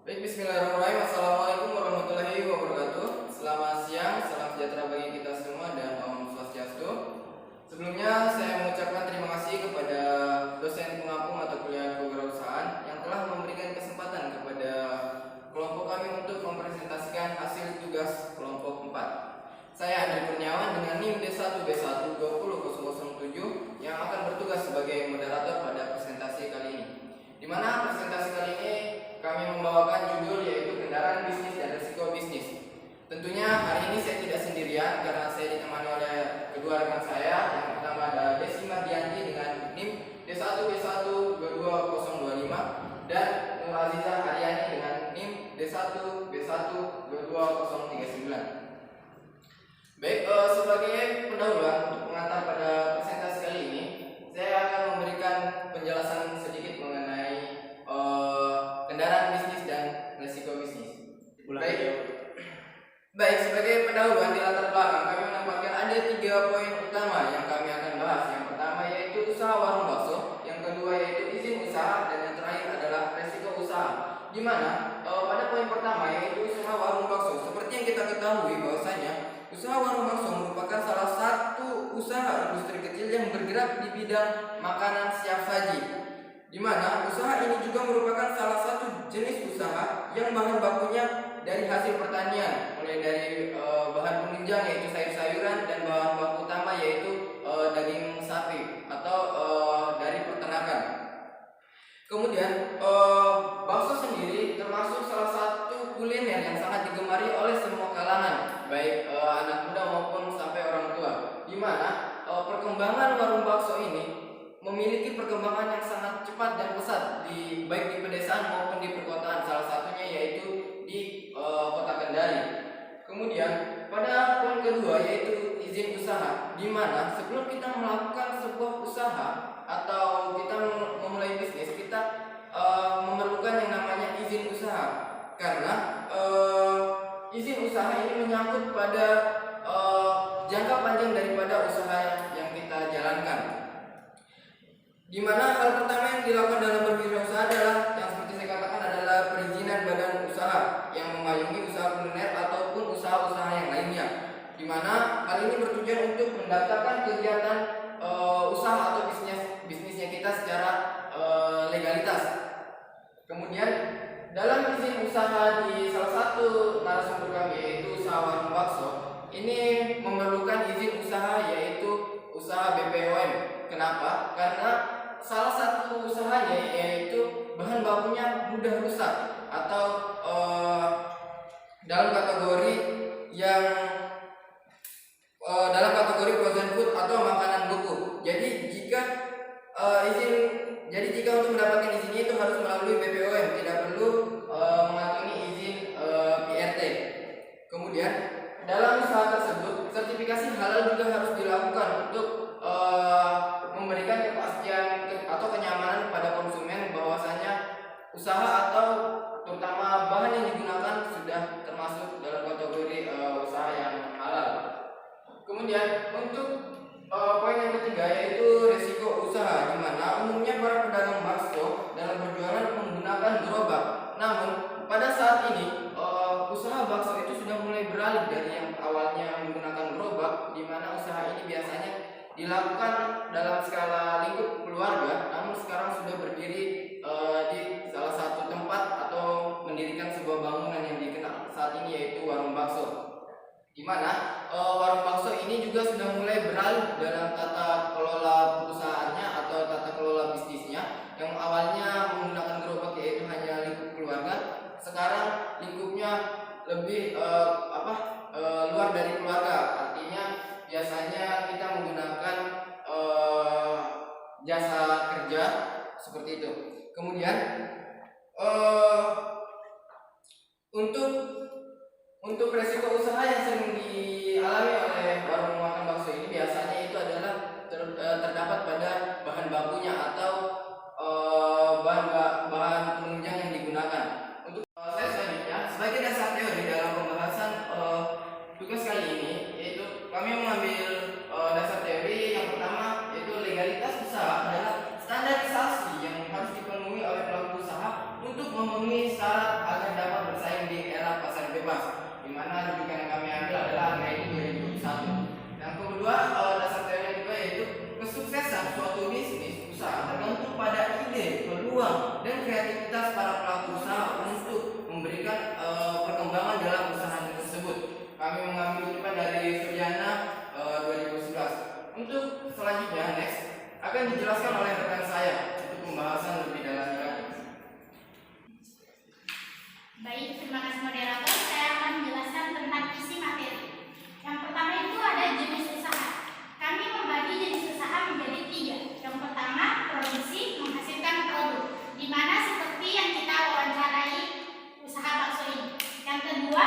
Baik, bismillahirrahmanirrahim. Assalamualaikum warahmatullahi wabarakatuh. Selamat siang, salam sejahtera bagi kita semua dan Om Swastiastu. Sebelumnya saya mengucapkan terima kasih kepada dosen pengapung atau kuliah kewirausahaan yang telah memberikan kesempatan kepada kelompok kami untuk mempresentasikan hasil tugas kelompok 4. Saya Andri Kurniawan dengan NIM D1B1 20007 yang akan bertugas sebagai moderator pada presentasi kali ini. Di mana presentasi kali ini kami membawakan judul yaitu kendaraan bisnis dan risiko bisnis. Tentunya hari ini saya tidak sendirian karena saya ditemani oleh kedua rekan saya. Yang pertama ada Desi Mardianti dengan NIM D1B1 22025 dan Nur Aziza Haryani dengan NIM D1B1 22039. Baik, sebagai pendahuluan untuk pengantar pada presentasi kali ini, saya akan memberikan penjelasan sedikit mengenai kendaraan bisnis dan risiko bisnis. Baik, sebagai pendahuluan di latar belakang kami menempatkan ada 3 poin utama yang kami akan bahas. Yang pertama yaitu usaha warung bakso, yang kedua yaitu izin usaha, dan yang terakhir adalah risiko usaha. Di mana pada poin pertama yaitu usaha warung bakso, seperti yang kita ketahui bahwasanya usaha warung bakso merupakan salah satu usaha industri kecil yang bergerak di bidang makanan siap saji, di mana usaha ini juga merupakan salah satu jenis usaha yang bahan bakunya dari hasil pertanian, mulai dari bahan penunjang yaitu sayur-sayuran dan bahan baku utama yaitu daging sapi atau dari peternakan. Kemudian bakso sendiri termasuk salah satu kuliner yang sangat digemari oleh semua kalangan, baik anak muda maupun sampai orang tua, di mana perkembangan warung bakso ini memiliki perkembangan yang sangat cepat dan pesat baik di pedesaan maupun di perkotaan, salah satunya yaitu di kota Kendari. Kemudian pada poin kedua yaitu izin usaha, di mana sebelum kita melakukan sebuah usaha atau kita memulai bisnis, kita memerlukan yang namanya izin usaha, karena izin usaha ini menyangkut pada jangka panjang daripada usaha yang kita jalankan. Di mana hal pertama yang dilakukan dalam berwirausaha adalah yang seperti saya katakan adalah perizinan badan usaha yang memayungi usaha kuliner ataupun usaha-usaha yang lainnya. Di mana hal ini bertujuan untuk mendaftarkan kegiatan usaha atau bisnisnya kita secara legalitas. Kemudian dalam izin usaha di salah satu narasumber kami yaitu usaha warung bakso, ini memerlukan izin usaha yaitu usaha BPOM. Kenapa? Karena salah satu usahanya yaitu bahan bakunya mudah rusak atau dalam kategori yang dalam kategori frozen food atau makanan beku. Jadi jika untuk mendapatkan izinnya itu harus melalui BPOM, tidak perlu mengantongi izin PRT. Kemudian dalam usaha tersebut sertifikasi halal juga harus dilakukan untuk memberikan kepastian atau kenyamanan kepada konsumen bahwasanya usaha atau terutama bahan yang digunakan sudah termasuk dalam kategori usaha yang halal. Kemudian untuk poin yang ketiga yaitu risiko usaha, di mana umumnya para pedagang bakso dalam berjualan menggunakan gerobak. Namun pada saat ini usaha bakso itu sudah mulai beralih dari yang awalnya menggunakan gerobak, di mana usaha ini biasanya dilakukan dalam skala lingkup keluarga, namun sekarang sudah berdiri di salah satu tempat atau mendirikan sebuah bangunan yang dikenal saat ini yaitu warung bakso, di mana warung bakso ini juga sudah mulai beralih dalam tata kelola perusahaannya atau tata kelola bisnisnya, yang awalnya menggunakan gerobak yaitu hanya lingkup keluarga, sekarang lingkupnya lebih luar dari keluarga. Artinya biasanya kita menggunakan jasa kerja seperti itu. Kemudian untuk resiko usaha yang sering dialami oleh warung makan bakso ini biasanya itu adalah terdapat pada bahan bakunya atau bahan penunjang yang digunakan. Untuk saya selanjutnya sebagai dasar teori dalam pembahasan tugas kali ini, yaitu kami mengambil dasar teori yang pertama yaitu legalitas usaha adalah standarisasi yang harus dipenuhi oleh pelaku usaha untuk memenuhi syarat agar bebas, di mana rujukan yang kami ambil adalah angka itu 2021. Yang kedua, dasar teori juga yaitu kesuksesan suatu bisnis usaha tergantung pada ide, peluang, dan kreativitas para pelaku usaha untuk memberikan perkembangan dalam usaha tersebut. Kami mengambil kutipan dari Suryana 2011. Untuk selanjutnya next akan dijelaskan oleh rekan saya untuk pembahasan lebih dalam lagi. Baik, terima kasih moderator. Saya akan menjelaskan tentang isi materi. Yang pertama itu ada jenis usaha. Kami membagi jenis usaha menjadi 3. Yang pertama, produksi menghasilkan produk, di mana seperti yang kita wawancarai usaha bakso ini. Yang kedua,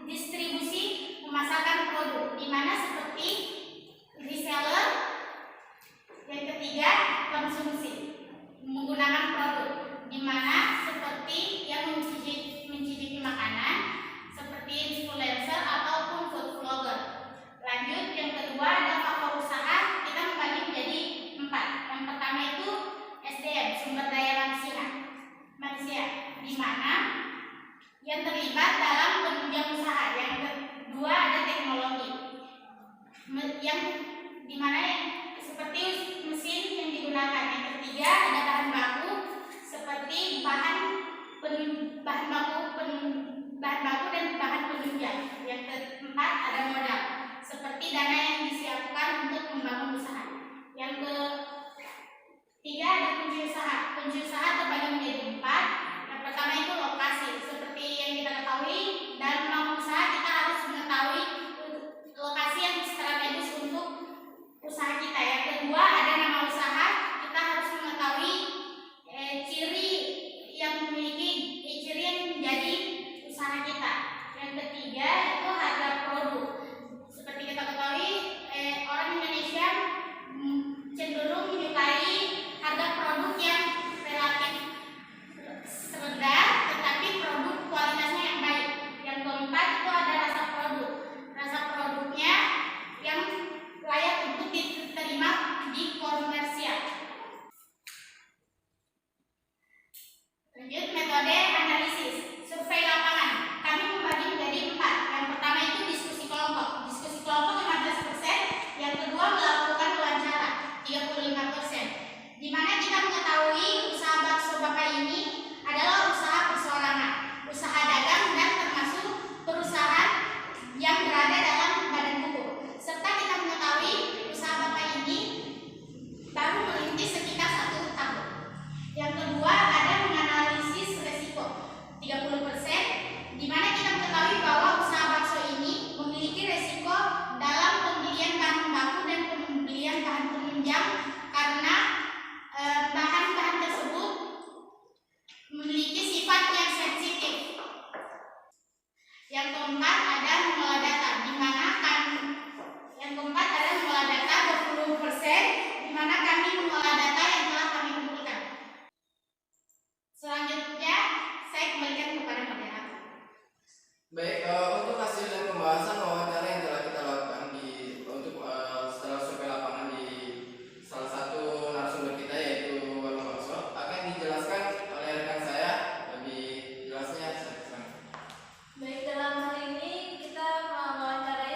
distribusi memasarkan produk, di mana seperti reseller. Yang ketiga, konsumsi menggunakan produk, di mana seperti yang mencicipi makanan seperti influencer ataupun food vlogger. Lanjut, yang kedua ada faktor usaha. Kita membagi menjadi 4. Yang pertama itu SDM, sumber daya manusia, di mana yang terlibat dalam penunjang usaha. Yang kedua ada teknologi, yang dimana seperti mesin yang digunakan. Yang ketiga ada bahan baku seperti bahan baku dan bahan penunjang. Yang keempat ada modal seperti dana yang disiapkan untuk membangun usaha. Yang ketiga ada kunci usaha. Kunci usaha terbagi menjadi 4. Yang pertama itu lokasi. Seperti yang kita ketahui, dalam membangun usaha kita harus mengetahui lokasi yang strategis untuk usaha kita. Yang kedua ada nama usaha. Kita harus mengetahui ciri yang menjadi usaha kita. Yang ketiga itu harga produk. Seperti kita ketahui, orang Indonesia cenderung menyukai harga produk yang relatif rendah, tetapi produk kualitasnya yang baik. Yang keempat itu ada rasa produk. Rasa produknya yang layak untuk diterima di komersial. Lanjut, metode analisis survei lapangan. Kami membagi menjadi 4. Yang pertama itu diskusi kelompok. Diskusi kelompok 15%. Yang kedua melakukan wawancara 35%. Di mana kita mengetahui usaha bakso Bapak ini adalah usaha perseorangan, usaha dagang dan termasuk perusahaan yang berada dalam badan hukum. Serta kita mengetahui usaha Bapak ini baru merintis sekitar 1 tahun. Yang kedua ada menganalisis resiko 30%, di mana kita mengetahui bahwa usaha bakso ini memiliki resiko dalam pembelian bahan baku dan pembelian bahan penunjang karena bahan-bahan tersebut memiliki sifat yang sensitif. Yang keempat ada mengolah data, di mana yang keempat ada mengolah data 20%, di mana kami mengolah data yang telah kami kumpulkan. Selanjutnya saya kembalikan kepada moderator. Baik, untuk hasil dan pembahasan wawancara yang telah kita lakukan untuk setelah survei lapangan di salah satu narasumber kita yaitu Warung Bakso akan dijelaskan oleh rekan saya lebih jelasnya. Baik, dalam hal ini kita mewawancarai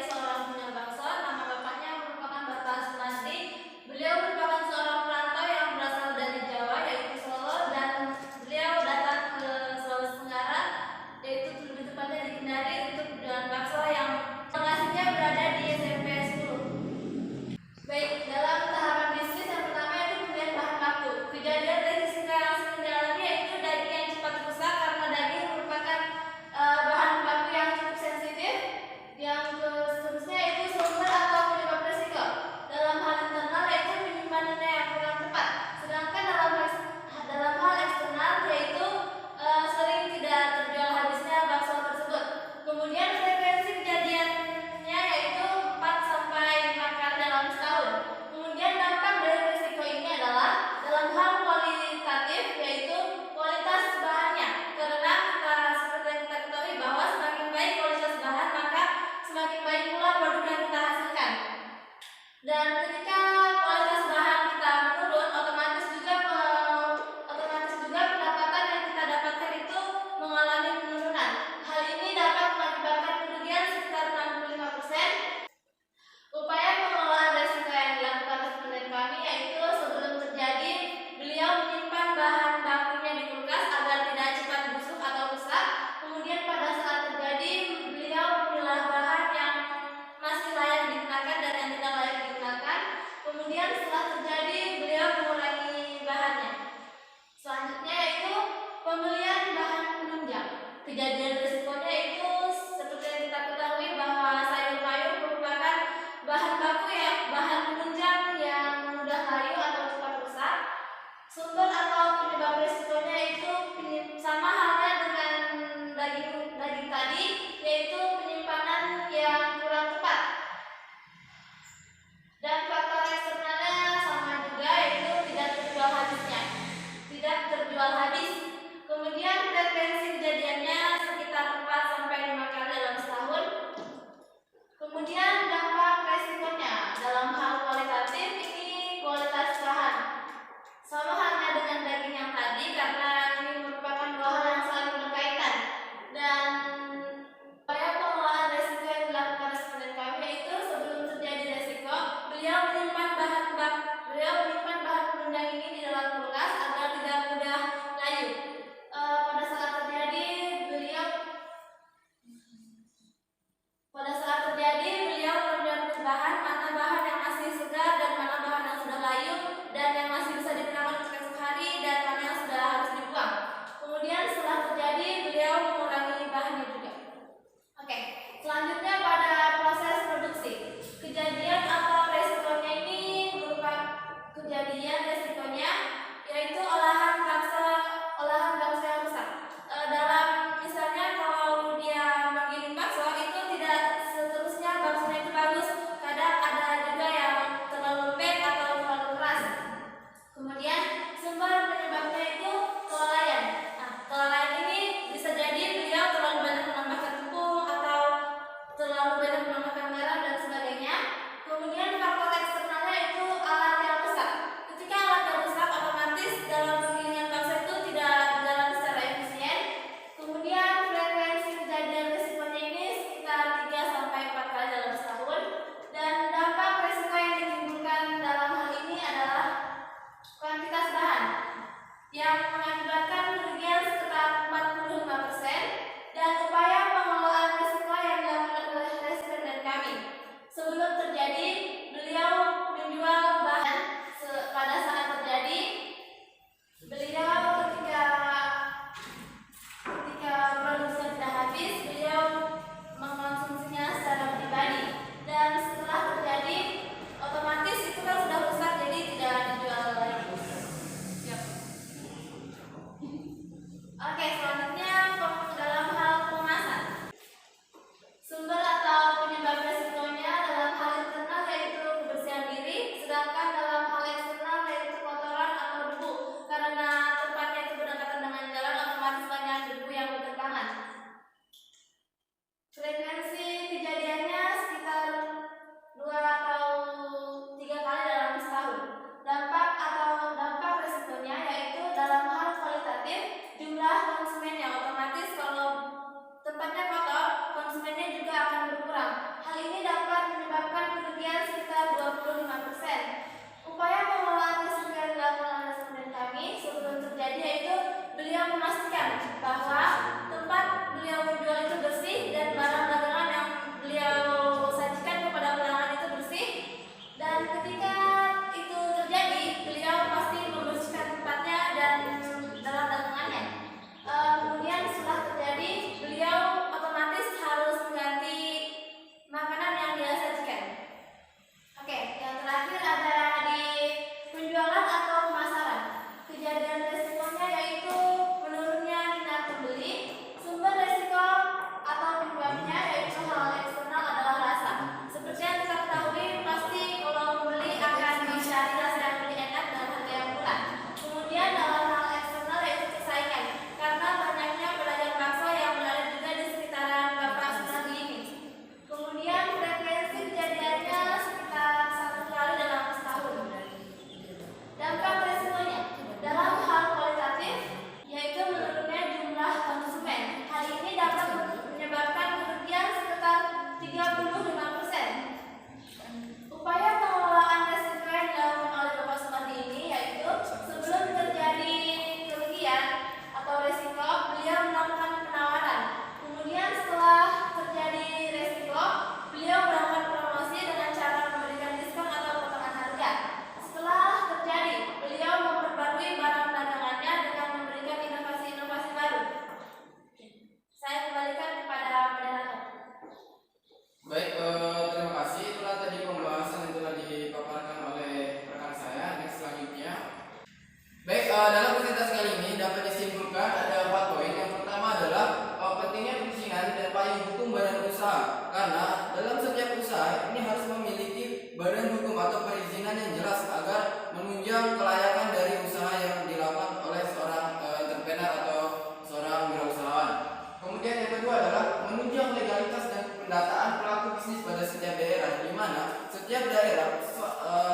setiap daerah,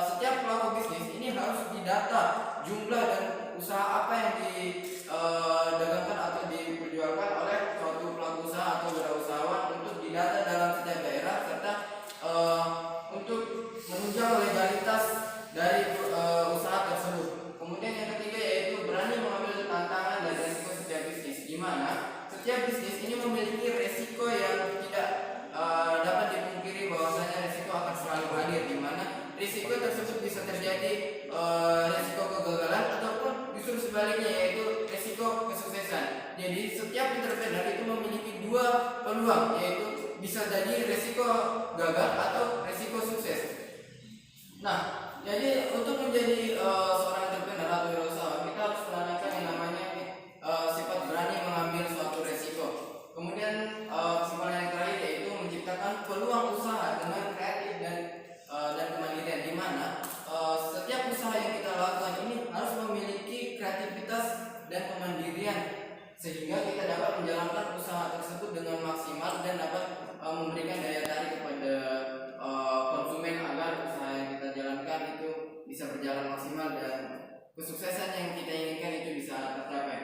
setiap pelaku bisnis ini harus didata jumlah dan usaha apa yang didagangkan atau diperjualkan oleh suatu pelaku usaha atau wirausahawan untuk didata dalam setiap daerah serta untuk menunjang legalitas dari usaha tersebut. Kemudian yang ketiga yaitu berani mengambil tantangan dan resiko setiap bisnis, di mana setiap bisnis ini memiliki resiko yang tidak dapat dipungkiri bahwasanya resiko akan selalu hadir, di mana risiko tersebut bisa terjadi resiko kegagalan ataupun justru sebaliknya yaitu resiko kesuksesan. Jadi setiap entrepreneur itu memiliki dua peluang, yaitu bisa jadi resiko gagal atau resiko sukses. Nah, jadi untuk menjadi seorang entrepreneur atau wirausaha kita harus menanamkan yang namanya sifat berani mengambil suatu resiko. Kemudian kesimpulan yang terakhir yaitu menciptakan peluang usaha dengan kreatif dan kemandirian, di mana setiap usaha yang kita lakukan ini harus memiliki kreativitas dan kemandirian sehingga kita dapat menjalankan usaha tersebut dengan maksimal dan dapat memberikan daya tarik kepada konsumen agar usaha yang kita jalankan itu bisa berjalan maksimal dan kesuksesan yang kita inginkan itu bisa tercapai.